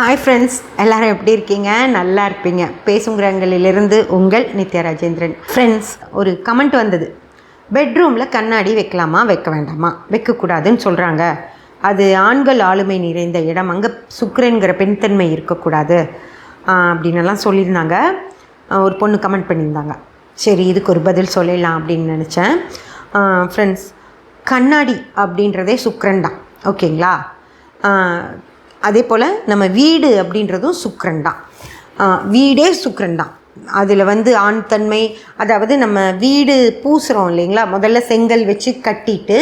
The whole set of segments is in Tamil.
ஹாய் ஃப்ரெண்ட்ஸ், எல்லோரும் எப்படி இருக்கீங்க? நல்லா இருப்பீங்க. பேசுங்கிறங்களிலிருந்து உங்கள் நித்யா ராஜேந்திரன். ஃப்ரெண்ட்ஸ், ஒரு கமெண்ட் வந்தது. பெட்ரூமில் கண்ணாடி வைக்கலாமா வைக்க வேண்டாமா? வைக்கக்கூடாதுன்னு சொல்கிறாங்க. அது ஆண்கள் ஆளுமை நிறைந்த இடம், அங்கே சுக்கிரன்கிற பெண்தன்மை இருக்கக்கூடாது அப்படின்னலாம் சொல்லியிருந்தாங்க. ஒரு பொண்ணு கமெண்ட் பண்ணியிருந்தாங்க. சரி, இதுக்கு ஒரு பதில் சொல்லிடலாம் அப்படின்னு நினச்சேன். ஃப்ரெண்ட்ஸ், கண்ணாடி அப்படின்றதே சுக்கிரன் தான், ஓகேங்களா? அதே போல் நம்ம வீடு அப்படின்றதும் சுக்கிரன் தான். வீடே சுக்கிரன் தான். அதில் ஆண் தன்மை, அதாவது நம்ம வீடு பூசுகிறோம் இல்லைங்களா, முதல்ல செங்கல் வச்சு கட்டிட்டு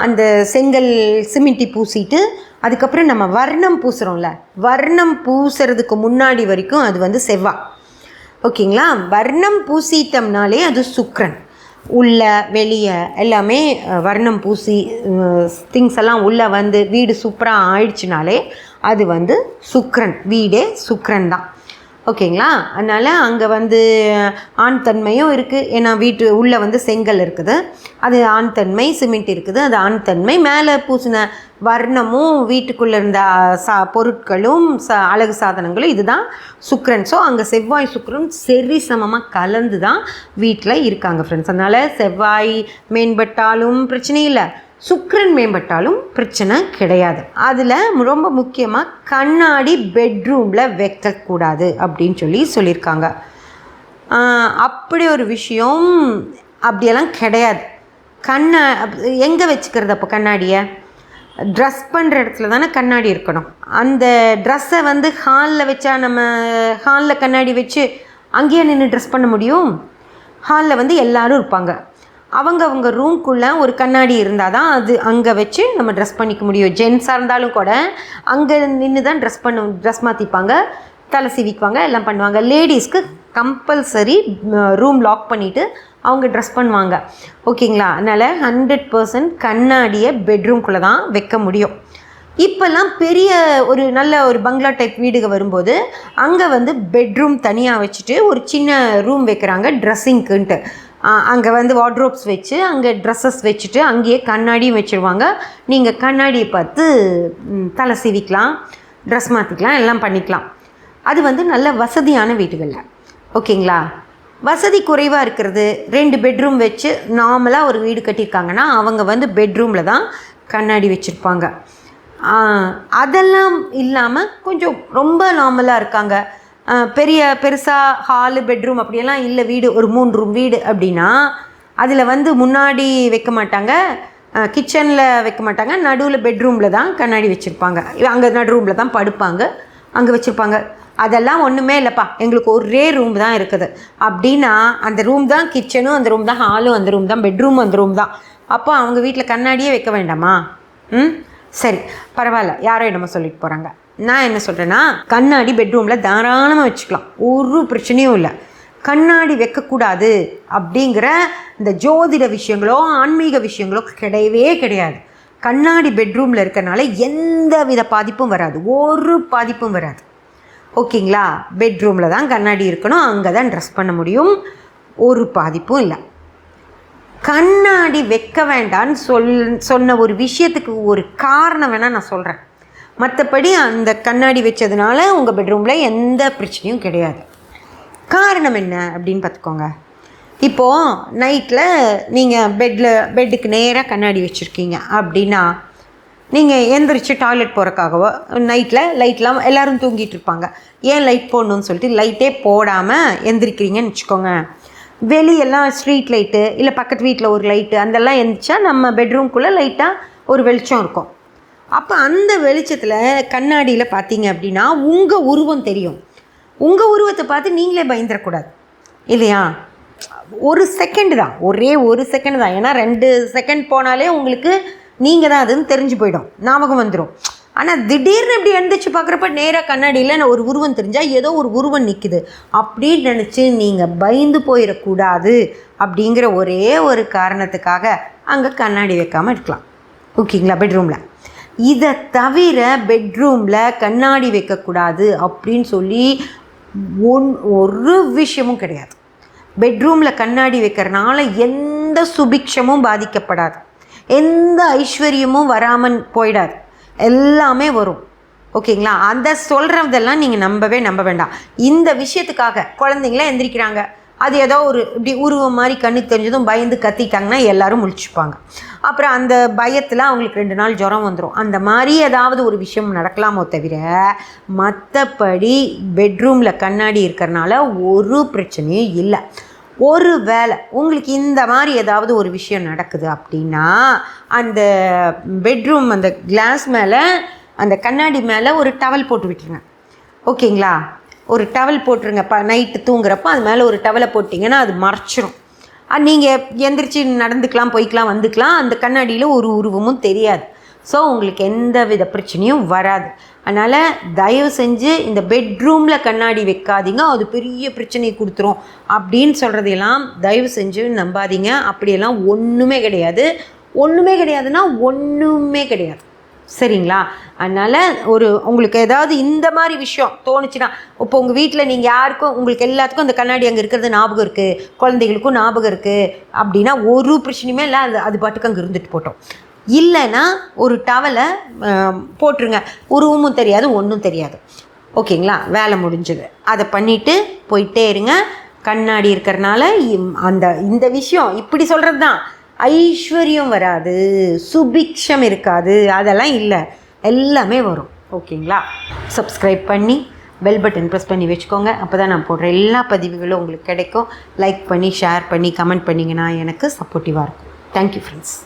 அந்த செங்கல் சிமெண்டி பூசிட்டு அதுக்கப்புறம் நம்ம வர்ணம் பூசுகிறோம்ல, வர்ணம் பூசுறதுக்கு முன்னாடி வரைக்கும் அது செவ்வாய், ஓகேங்களா? வர்ணம் பூசிட்டோம்னாலே அது சுக்கிரன். உள்ள வெளியே எல்லாமே வர்ணம் பூசி திங்ஸ் எல்லாம் உள்ளே வீடு சூப்பராக ஆயிடுச்சுனாலே அது சுக்கிரன், வீடே சுக்கிரன் தான், ஓகேங்களா? அதனால் அங்கே ஆண் தன்மையும் இருக்குது. ஏன்னா வீட்டு உள்ளே செங்கல் இருக்குது, அது ஆண் தன்மை. சிமெண்ட் இருக்குது, அது ஆண் தன்மை. மேலே பூசின வர்ணமும் வீட்டுக்குள்ளே இருந்த பொருட்களும் அழகு சாதனங்களும் இதுதான் சுக்கிரன். ஸோ அங்கே செவ்வாய் சுக்கிரன் சரி சமமாக கலந்து தான் வீட்டில் இருக்காங்க ஃப்ரெண்ட்ஸ். அதனால் செவ்வாய் மேம்பட்டாலும் பிரச்சனை இல்லை, சுக்கிரன் மேம்பட்டாலும் பிரச்சனை கிடையாது. அதில் ரொம்ப முக்கியமாக கண்ணாடி பெட்ரூமில் வைக்கக்கூடாது அப்படின்னு சொல்லியிருக்காங்க. அப்படி ஒரு விஷயம் அப்படியெல்லாம் கிடையாது. எங்கே வச்சுக்கிறது அப்போ கண்ணாடியை? ட்ரெஸ் பண்ணுற இடத்துல தானே கண்ணாடி இருக்கணும். அந்த ட்ரெஸ்ஸை ஹாலில் வச்சா, நம்ம ஹாலில் கண்ணாடி வச்சு அங்கேயே நின்று ட்ரெஸ் பண்ண முடியும்? ஹாலில் எல்லோரும் இருப்பாங்க, அவங்க ரூம்குள்ளே ஒரு கண்ணாடி இருந்தால் தான் அது அங்கே வச்சு நம்ம ட்ரெஸ் பண்ணிக்க முடியும். ஜென்ஸாக இருந்தாலும் கூட அங்கே நின்று தான் ட்ரெஸ் மாற்றிப்பாங்க, தலை சீவிக்குவாங்க, எல்லாம் பண்ணுவாங்க. லேடிஸ்க்கு கம்பல்சரி ரூம் லாக் பண்ணிவிட்டு அவங்க ட்ரெஸ் பண்ணுவாங்க, ஓகேங்களா? அதனால் 100% கண்ணாடியை பெட்ரூம்குள்ளே தான் வைக்க முடியும். இப்போல்லாம் பெரிய நல்ல ஒரு பங்களா டைப் வீடுக வரும்போது அங்கே பெட்ரூம் தனியாக வச்சுட்டு ஒரு சின்ன ரூம் வைக்கிறாங்க ட்ரெஸ்ஸிங்க்குன்ட்டு. அங்கே வார்ட்ரோப்ஸ் வச்சு அங்கே ட்ரெஸ்ஸஸ் வச்சுட்டு அங்கேயே கண்ணாடியும் வச்சுருவாங்க. நீங்கள் கண்ணாடியை பார்த்து தலை சீவிக்கலாம், ட்ரெஸ் மாற்றிக்கலாம், எல்லாம் பண்ணிக்கலாம். அது நல்ல வசதியான வீடுகளில், ஓகேங்களா? வசதி குறைவாக இருக்கிறது, 2 பெட்ரூம் வச்சு நார்மலாக ஒரு வீடு கட்டியிருக்காங்கன்னா அவங்க பெட்ரூமில் தான் கண்ணாடி வச்சுருப்பாங்க. அதெல்லாம் இல்லாமல் கொஞ்சம் ரொம்ப நார்மலாக இருக்காங்க, பெருசாக ஹாலு பெட்ரூம் அப்படியெல்லாம் இல்லை, வீடு ஒரு 3 ரூம் வீடு அப்படின்னா அதில் முன்னாடி வைக்க மாட்டாங்க, கிச்சனில் வைக்க மாட்டாங்க, நடுவில் பெட்ரூமில் தான் கண்ணாடி வச்சுருப்பாங்க. அங்கே நடு ரூமில் தான் படுப்பாங்க, அங்கே வச்சுருப்பாங்க. அதெல்லாம் ஒன்றுமே இல்லைப்பா, எங்களுக்கு ஒரே ரூம் தான் இருக்குது அப்படின்னா அந்த ரூம் தான் கிச்சனும், அந்த ரூம் தான் ஹாலும், அந்த ரூம் தான் பெட்ரூம், அந்த ரூம் தான். அப்போ அவங்க வீட்டில் கண்ணாடியே வைக்க வேண்டாமா? சரி, பரவாயில்ல, யாரோ என்னமோ சொல்லிட்டு போகிறாங்க. நான் என்ன சொல்கிறேன்னா, கண்ணாடி பெட்ரூமில் தாராளமாக வச்சுக்கலாம், ஒரு பிரச்சனையும் இல்லை. கண்ணாடி வைக்கக்கூடாது அப்படிங்கிற இந்த ஜோதிட விஷயங்களோ ஆன்மீக விஷயங்களோ கிடையவே கிடையாது. கண்ணாடி பெட்ரூமில் இருக்கிறனால எந்த வித பாதிப்பும் வராது, ஒரு பாதிப்பும் வராது, ஓகேங்களா? பெட்ரூமில் தான் கண்ணாடி இருக்கணும், அங்கே தான் ட்ரெஸ் பண்ண முடியும், ஒரு பாதிப்பும் இல்லை. கண்ணாடி வைக்க வேண்டான்னு சொன்ன ஒரு விஷயத்துக்கு ஒரு காரணம் வேணால் நான் சொல்கிறேன். மற்றபடி அந்த கண்ணாடி வச்சதுனால உங்கள் பெட்ரூமில் எந்த பிரச்சனையும் கிடையாது. காரணம் என்ன அப்படின்னு பார்த்துக்கோங்க. இப்போது நைட்டில் நீங்கள் பெட்டுக்கு நேராக கண்ணாடி வச்சுருக்கீங்க அப்படின்னா நீங்கள் எந்திரிச்சு டாய்லெட் போகிறக்காகவோ நைட்டில் லைட்லாம் எல்லோரும் தூங்கிட்டு இருப்பாங்க, ஏன் லைட் போடணுன்னு சொல்லிட்டு லைட்டே போடாமல் எந்திரிக்கிறீங்கன்னு வச்சுக்கோங்க. வெளியெல்லாம் ஸ்ட்ரீட் லைட்டு இல்லை பக்கத்து வீட்டில் ஒரு லைட்டு அதெல்லாம் எந்திரிச்சா நம்ம பெட்ரூம்குள்ளே லைட்டாக ஒரு வெளிச்சம் இருக்கும். அப்போ அந்த வெளிச்சத்தில் கண்ணாடியில் பார்த்தீங்க அப்படின்னா உங்கள் உருவம் தெரியும். உங்கள் உருவத்தை பார்த்து நீங்களே பயந்துடக்கூடாது இல்லையா? ஒரு செகண்டு தான், ஒரே ஒரு செகண்ட் தான். ஏன்னா 2 செகண்ட் போனாலே உங்களுக்கு நீங்கள் தான் அதுன்னு தெரிஞ்சு போயிடும், ஞாபகம் வந்துடும். ஆனால் திடீர்னு இப்படி எழுந்திரிச்சு பார்க்குறப்ப நேராக கண்ணாடியில் ஒரு உருவம் தெரிஞ்சால் ஏதோ ஒரு உருவம் நிற்குது அப்படின்னு நினச்சி நீங்கள் பயந்து போயிடக்கூடாது அப்படிங்கிற ஒரே ஒரு காரணத்துக்காக அங்கே கண்ணாடி வைக்காமல் இருக்கலாம், ஓகேங்களா? பெட்ரூமில் இதை தவிர பெட்ரூமில் கண்ணாடி வைக்கக்கூடாது அப்படின்னு சொல்லி ஒரு விஷயமும் கிடையாது. பெட்ரூமில் கண்ணாடி வைக்கிறனால எந்த சுபிக்ஷமும் பாதிக்கப்படாது, எந்த ஐஸ்வர்யமும் வராமல் போயிடாது, எல்லாமே வரும். ஓகேங்களா? அந்த சொல்கிறதெல்லாம் நீங்கள் நம்ப வேண்டாம். இந்த விஷயத்துக்காக குழந்தைங்களாம் எந்திரிக்கிறாங்க, அது ஏதோ ஒரு இப்படி உருவம் மாதிரி கண்ணுக்கு தெரிஞ்சதும் பயந்து கத்திட்டாங்கன்னா எல்லோரும் முழிச்சுப்பாங்க. அப்புறம் அந்த பயத்தில் அவங்களுக்கு 2 நாள் ஜுரம் வந்துடும். அந்த மாதிரி ஏதாவது ஒரு விஷயம் நடக்கலாமோ தவிர மற்றபடி பெட்ரூமில் கண்ணாடி இருக்கிறனால ஒரு பிரச்சனையும் இல்லை. ஒரு வேளை உங்களுக்கு இந்த மாதிரி ஏதாவது ஒரு விஷயம் நடக்குது அப்படின்னா அந்த பெட்ரூம் அந்த கிளாஸ் மேலே அந்த கண்ணாடி மேலே ஒரு டவல் போட்டு விட்டுருங்க. ஓகேங்களா? ஒரு டவல் போட்டுருங்க. நைட்டு தூங்குறப்போ அது மேலே ஒரு டவலை போட்டிங்கன்னா அது மறைச்சிரும். நீங்கள் எந்திரிச்சு நடந்துக்கலாம், போய்க்கலாம், வந்துக்கலாம். அந்த கண்ணாடியில் ஒரு உருவமும் தெரியாது. ஸோ உங்களுக்கு எந்த வித பிரச்சனையும் வராது. அதனால் தயவு செஞ்சு இந்த பெட்ரூமில் கண்ணாடி வைக்காதீங்க, அது பெரிய பிரச்சனை கொடுத்துரும் அப்படின்னு சொல்கிறதையெல்லாம் தயவு செஞ்சு நம்பாதீங்க. அப்படியெல்லாம் ஒன்றுமே கிடையாது. ஒன்றுமே கிடையாதுன்னா ஒன்றுமே கிடையாது. சரிங்களா? அதனால் உங்களுக்கு ஏதாவது இந்த மாதிரி விஷயம் தோணுச்சுன்னா, இப்போ உங்கள் வீட்டில் நீங்கள் யாருக்கும் உங்களுக்கு எல்லாத்துக்கும் அந்த கண்ணாடி அங்கே இருக்கிறது ஞாபகம் இருக்குது, குழந்தைகளுக்கும் ஞாபகம் இருக்குது அப்படின்னா ஒரு பிரச்சனையுமே இல்லை. அது பாட்டுக்கு அங்கே இருந்துட்டு போட்டோம். இல்லைன்னா ஒரு டவலை போட்டுருங்க. உருவமும் தெரியாது, ஒன்றும் தெரியாது. ஓகேங்களா? வேலை முடிஞ்சது. அதை பண்ணிவிட்டு போயிட்டே இருங்க. கண்ணாடி இருக்கிறனால இந்த விஷயம் இப்படி சொல்கிறது தான், ஐஸ்வர்யம் வராது, சுபிக்ஷம் இருக்காது, அதெல்லாம் இல்லை. எல்லாமே வரும். ஓகேங்களா? சப்ஸ்கிரைப் பண்ணி பெல் பட்டன் ப்ரெஸ் பண்ணி வச்சுக்கோங்க. அப்போ தான் நான் போடுற எல்லா பதிவுகளும் உங்களுக்கு கிடைக்கும். லைக் பண்ணி, ஷேர் பண்ணி, கமெண்ட் பண்ணிங்கன்னா எனக்கு சப்போர்ட்டிவாக இருக்கும். Thank you friends.